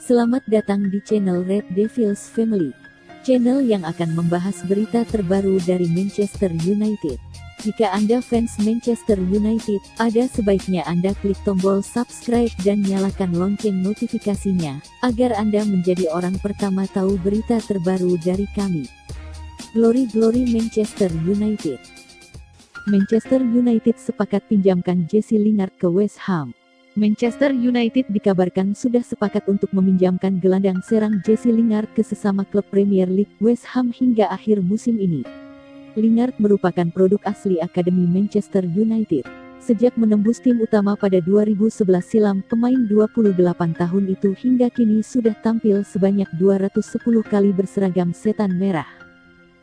Selamat datang di channel Red Devils Family, channel yang akan membahas berita terbaru dari Manchester United. Jika Anda fans Manchester United, ada sebaiknya Anda klik tombol subscribe dan nyalakan lonceng notifikasinya, agar Anda menjadi orang pertama tahu berita terbaru dari kami. Glory Manchester United. Manchester United sepakat pinjamkan Jesse Lingard ke West Ham. Manchester United dikabarkan sudah sepakat untuk meminjamkan gelandang serang Jesse Lingard ke sesama klub Premier League West Ham hingga akhir musim ini. Lingard merupakan produk asli Akademi Manchester United. Sejak menembus tim utama pada 2011 silam, pemain 28 tahun itu hingga kini sudah tampil sebanyak 210 kali berseragam setan merah.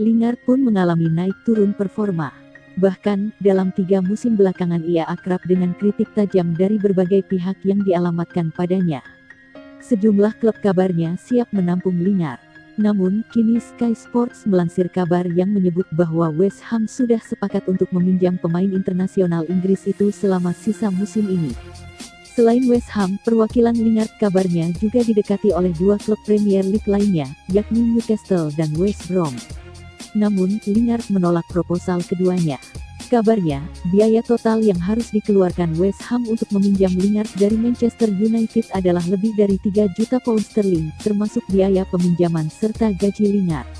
Lingard pun mengalami naik turun performa. Bahkan, dalam 3 musim belakangan ia akrab dengan kritik tajam dari berbagai pihak yang dialamatkan padanya. Sejumlah klub kabarnya siap menampung Lingard. Namun, kini Sky Sports melansir kabar yang menyebut bahwa West Ham sudah sepakat untuk meminjam pemain internasional Inggris itu selama sisa musim ini. Selain West Ham, perwakilan Lingard kabarnya juga didekati oleh 2 klub Premier League lainnya, yakni Newcastle dan West Brom. Namun, Lingard menolak proposal keduanya. Kabarnya, biaya total yang harus dikeluarkan West Ham untuk meminjam Lingard dari Manchester United adalah lebih dari 3 juta pound sterling, termasuk biaya peminjaman serta gaji Lingard.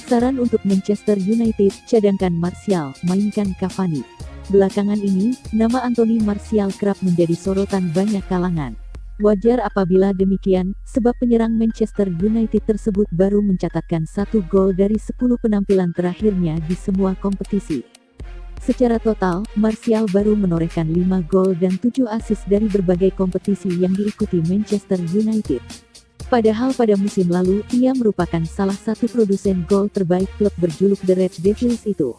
Saran untuk Manchester United, cadangkan Martial, mainkan Cavani. Belakangan ini, nama Anthony Martial kerap menjadi sorotan banyak kalangan. Wajar apabila demikian, sebab penyerang Manchester United tersebut baru mencatatkan 1 gol dari 10 penampilan terakhirnya di semua kompetisi. Secara total, Martial baru menorehkan 5 gol dan 7 assist dari berbagai kompetisi yang diikuti Manchester United. Padahal pada musim lalu, ia merupakan salah satu produsen gol terbaik klub berjuluk The Red Devils itu.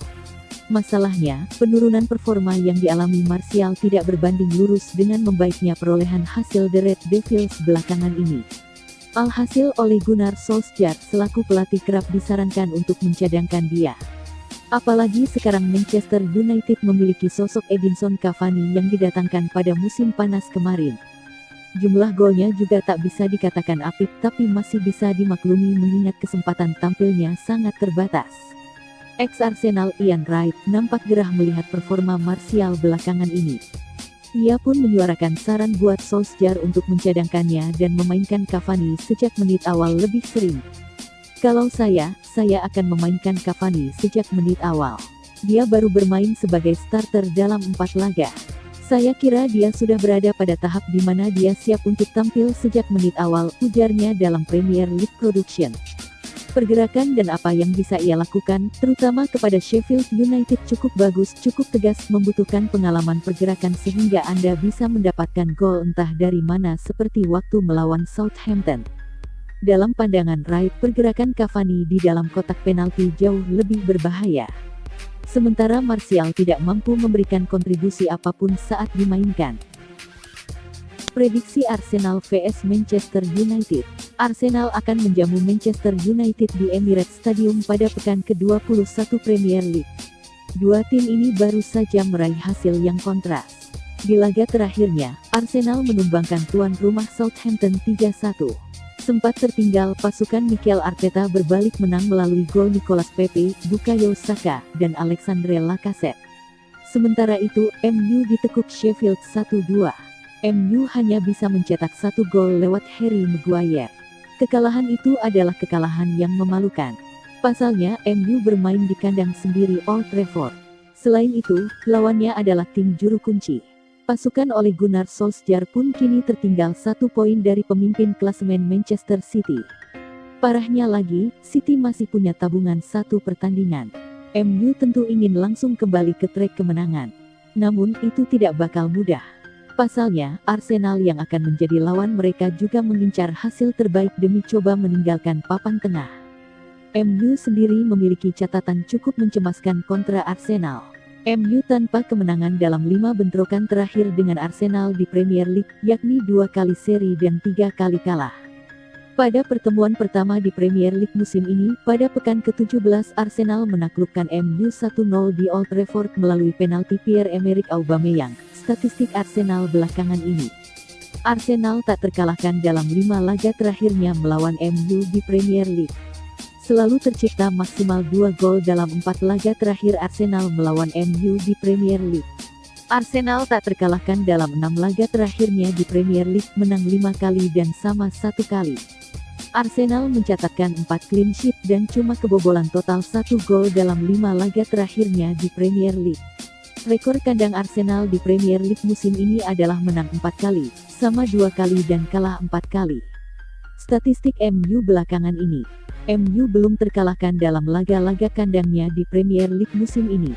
Masalahnya, penurunan performa yang dialami Martial tidak berbanding lurus dengan membaiknya perolehan hasil The Red Devils belakangan ini. Alhasil Ole Gunnar Solskjaer selaku pelatih kerap disarankan untuk mencadangkan dia. Apalagi sekarang Manchester United memiliki sosok Edinson Cavani yang didatangkan pada musim panas kemarin. Jumlah golnya juga tak bisa dikatakan apik, tapi masih bisa dimaklumi mengingat kesempatan tampilnya sangat terbatas. Ex-Arsenal Ian Wright nampak gerah melihat performa Martial belakangan ini. Ia pun menyuarakan saran buat Solskjaer untuk mencadangkannya dan memainkan Cavani sejak menit awal lebih sering. Kalau saya akan memainkan Cavani sejak menit awal. Dia baru bermain sebagai starter dalam 4 laga. Saya kira dia sudah berada pada tahap di mana dia siap untuk tampil sejak menit awal, ujarnya dalam Premier League Production. Pergerakan dan apa yang bisa ia lakukan, terutama kepada Sheffield United cukup bagus, cukup tegas, membutuhkan pengalaman pergerakan sehingga Anda bisa mendapatkan gol entah dari mana seperti waktu melawan Southampton. Dalam pandangan Wright, pergerakan Cavani di dalam kotak penalti jauh lebih berbahaya. Sementara Martial tidak mampu memberikan kontribusi apapun saat dimainkan. Prediksi Arsenal vs Manchester United. Arsenal akan menjamu Manchester United di Emirates Stadium pada pekan ke-21 Premier League. Dua tim ini baru saja meraih hasil yang kontras. Di laga terakhirnya, Arsenal menumbangkan tuan rumah Southampton 3-1. Sempat tertinggal, pasukan Mikel Arteta berbalik menang melalui gol Nicolas Pepe, Bukayo Saka, dan Alexandre Lacazette. Sementara itu, MU ditekuk Sheffield 1-2. MU hanya bisa mencetak 1 gol lewat Harry Maguire. Kekalahan itu adalah kekalahan yang memalukan. Pasalnya, MU bermain di kandang sendiri Old Trafford. Selain itu, lawannya adalah tim juru kunci. Pasukan Ole Gunnar Solskjaer pun kini tertinggal 1 poin dari pemimpin klasemen Manchester City. Parahnya lagi, City masih punya tabungan 1 pertandingan. MU tentu ingin langsung kembali ke trek kemenangan. Namun, itu tidak bakal mudah. Pasalnya, Arsenal yang akan menjadi lawan mereka juga mengincar hasil terbaik demi coba meninggalkan papan tengah. MU sendiri memiliki catatan cukup mencemaskan kontra Arsenal. MU tanpa kemenangan dalam 5 bentrokan terakhir dengan Arsenal di Premier League, yakni 2 kali seri dan 3 kali kalah. Pada pertemuan pertama di Premier League musim ini, pada pekan ke-17 Arsenal menaklukkan MU 1-0 di Old Trafford melalui penalti Pierre-Emerick Aubameyang. Statistik Arsenal belakangan ini. Arsenal tak terkalahkan dalam 5 laga terakhirnya melawan MU di Premier League. Selalu tercipta maksimal 2 gol dalam 4 laga terakhir Arsenal melawan MU di Premier League. Arsenal tak terkalahkan dalam 6 laga terakhirnya di Premier League, menang 5 kali dan sama 1 kali. Arsenal mencatatkan 4 clean sheet dan cuma kebobolan total 1 gol dalam 5 laga terakhirnya di Premier League. Rekor kandang Arsenal di Premier League musim ini adalah menang 4 kali, sama 2 kali dan kalah 4 kali. Statistik MU belakangan ini. MU belum terkalahkan dalam laga-laga kandangnya di Premier League musim ini.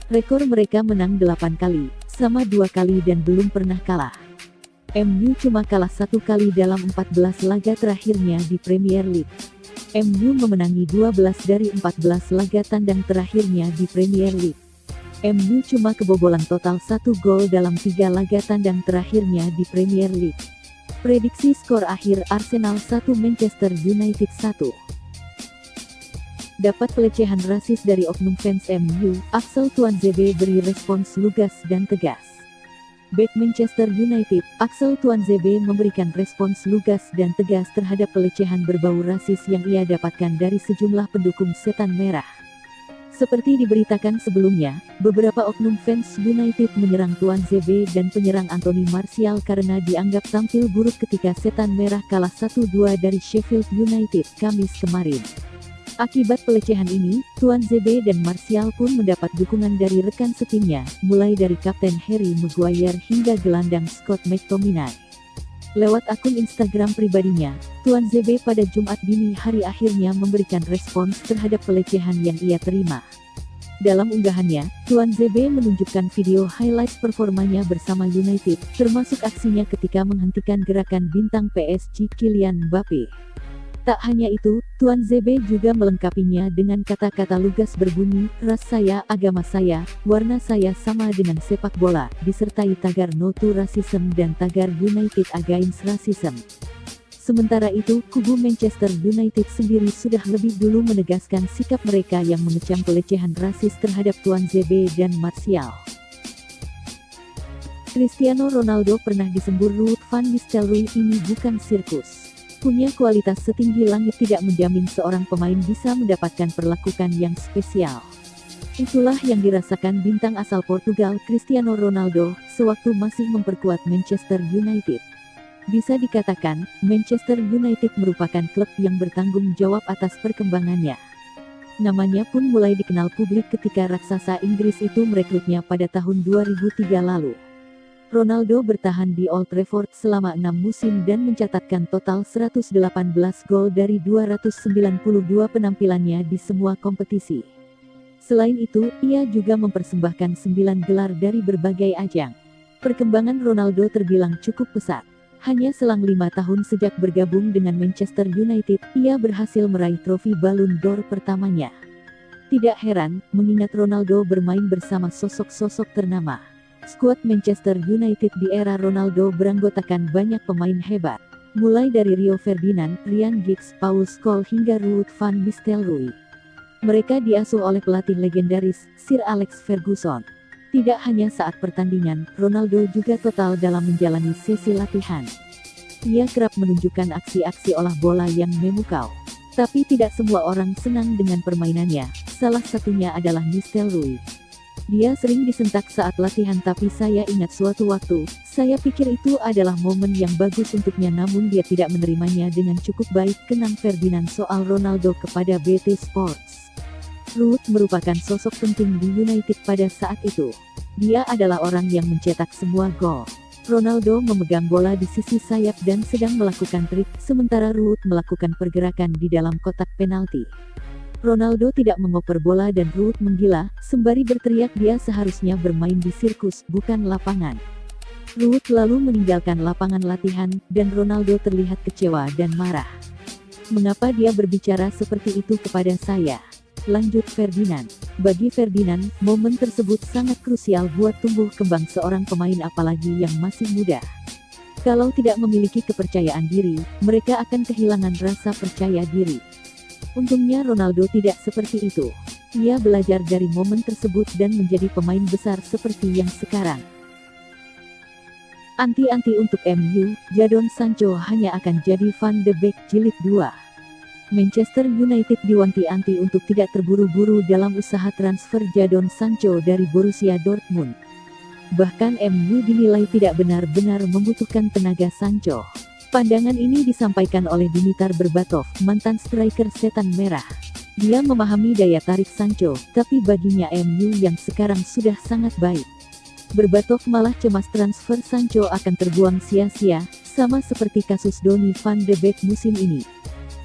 Rekor mereka menang 8 kali, sama 2 kali dan belum pernah kalah. MU cuma kalah 1 kali dalam 14 laga terakhirnya di Premier League. MU memenangi 12 dari 14 laga tandang terakhirnya di Premier League. MU cuma kebobolan total 1 gol dalam 3 laga tandang terakhirnya di Premier League. Prediksi skor akhir Arsenal 1 Manchester United 1. Dapat pelecehan rasis dari oknum fans MU, Axel Tuanzebe beri respons lugas dan tegas. Bek Manchester United, Axel Tuanzebe memberikan respons lugas dan tegas terhadap pelecehan berbau rasis yang ia dapatkan dari sejumlah pendukung Setan Merah. Seperti diberitakan sebelumnya, beberapa oknum fans United menyerang Tuanzebe dan penyerang Anthony Martial karena dianggap tampil buruk ketika Setan Merah kalah 1-2 dari Sheffield United Kamis kemarin. Akibat pelecehan ini, Tuanzebe dan Martial pun mendapat dukungan dari rekan setimnya, mulai dari Kapten Harry Maguire hingga gelandang Scott McTominay. Lewat akun Instagram pribadinya, Tuanzebe pada Jumat dini hari akhirnya memberikan respons terhadap pelecehan yang ia terima. Dalam unggahannya, Tuanzebe menunjukkan video highlights performanya bersama United, termasuk aksinya ketika menghentikan gerakan bintang PSG Kylian Mbappe. Tak hanya itu, Tuanzebe juga melengkapinya dengan kata-kata lugas berbunyi, ras saya, agama saya, warna saya sama dengan sepak bola, disertai tagar No to Racism dan tagar United Against Racism. Sementara itu, kubu Manchester United sendiri sudah lebih dulu menegaskan sikap mereka yang mengecam pelecehan rasis terhadap Tuanzebe dan Martial. Cristiano Ronaldo pernah disembur Ruud van Nistelrooy, ini bukan sirkus. Punya kualitas setinggi langit tidak menjamin seorang pemain bisa mendapatkan perlakuan yang spesial. Itulah yang dirasakan bintang asal Portugal Cristiano Ronaldo, sewaktu masih memperkuat Manchester United. Bisa dikatakan, Manchester United merupakan klub yang bertanggung jawab atas perkembangannya. Namanya pun mulai dikenal publik ketika raksasa Inggris itu merekrutnya pada tahun 2003 lalu. Ronaldo bertahan di Old Trafford selama 6 musim dan mencatatkan total 118 gol dari 292 penampilannya di semua kompetisi. Selain itu, ia juga mempersembahkan 9 gelar dari berbagai ajang. Perkembangan Ronaldo terbilang cukup pesat. Hanya selang 5 tahun sejak bergabung dengan Manchester United, ia berhasil meraih trofi Ballon d'Or pertamanya. Tidak heran, mengingat Ronaldo bermain bersama sosok-sosok ternama. Skuad Manchester United di era Ronaldo beranggotakan banyak pemain hebat, mulai dari Rio Ferdinand, Ryan Giggs, Paul Scholes hingga Ruud van Nistelrooy. Mereka diasuh oleh pelatih legendaris, Sir Alex Ferguson. Tidak hanya saat pertandingan, Ronaldo juga total dalam menjalani sesi latihan. Ia kerap menunjukkan aksi-aksi olah bola yang memukau. Tapi tidak semua orang senang dengan permainannya, salah satunya adalah Nistelrooy. Dia sering disentak saat latihan, tapi saya ingat suatu waktu, saya pikir itu adalah momen yang bagus untuknya namun dia tidak menerimanya dengan cukup baik, kenang Ferdinand soal Ronaldo kepada BT Sports. Ruud merupakan sosok penting di United pada saat itu. Dia adalah orang yang mencetak semua gol. Ronaldo memegang bola di sisi sayap dan sedang melakukan trik, sementara Ruud melakukan pergerakan di dalam kotak penalti. Ronaldo tidak mengoper bola dan Ruud menggila, sembari berteriak dia seharusnya bermain di sirkus, bukan lapangan. Ruud lalu meninggalkan lapangan latihan, dan Ronaldo terlihat kecewa dan marah. Mengapa dia berbicara seperti itu kepada saya? Lanjut Ferdinand. Bagi Ferdinand, momen tersebut sangat krusial buat tumbuh kembang seorang pemain apalagi yang masih muda. Kalau tidak memiliki kepercayaan diri, mereka akan kehilangan rasa percaya diri. Untungnya Ronaldo tidak seperti itu. Ia belajar dari momen tersebut dan menjadi pemain besar seperti yang sekarang. Anti-anti untuk MU, Jadon Sancho hanya akan jadi Van de Beek Jilid 2. Manchester United diwanti-wanti untuk tidak terburu-buru dalam usaha transfer Jadon Sancho dari Borussia Dortmund. Bahkan MU dinilai tidak benar-benar membutuhkan tenaga Sancho. Pandangan ini disampaikan oleh Dimitar Berbatov, mantan striker Setan Merah. Dia memahami daya tarik Sancho, tapi baginya MU yang sekarang sudah sangat baik. Berbatov malah cemas transfer Sancho akan terbuang sia-sia, sama seperti kasus Donny van de Beek musim ini.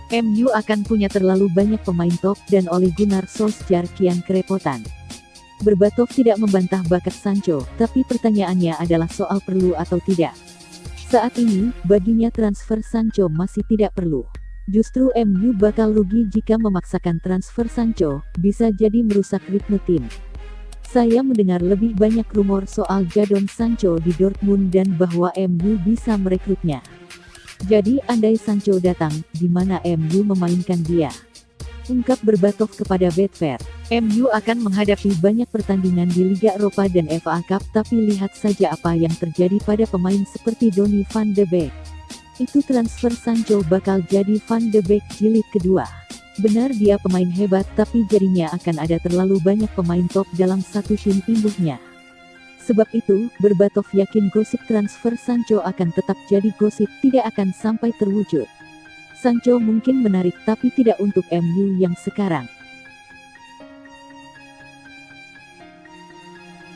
MU akan punya terlalu banyak pemain top dan Ole Gunnar Solskjaer kian kerepotan. Berbatov tidak membantah bakat Sancho, tapi pertanyaannya adalah soal perlu atau tidak. Saat ini, baginya transfer Sancho masih tidak perlu. Justru MU bakal rugi jika memaksakan transfer Sancho, bisa jadi merusak ritme tim. Saya mendengar lebih banyak rumor soal Jadon Sancho di Dortmund dan bahwa MU bisa merekrutnya. Jadi andai Sancho datang, di mana MU memainkan dia? Ungkap Berbatov kepada Betfair. MU akan menghadapi banyak pertandingan di Liga Eropa dan FA Cup, tapi lihat saja apa yang terjadi pada pemain seperti Donny van de Beek. Itu transfer Sancho bakal jadi Van de Beek Jilid kedua. Benar dia pemain hebat, tapi jadinya akan ada terlalu banyak pemain top dalam satu tim, imbuhnya. Sebab itu, Berbatov yakin gosip transfer Sancho akan tetap jadi gosip, tidak akan sampai terwujud. Sancho mungkin menarik tapi tidak untuk MU yang sekarang.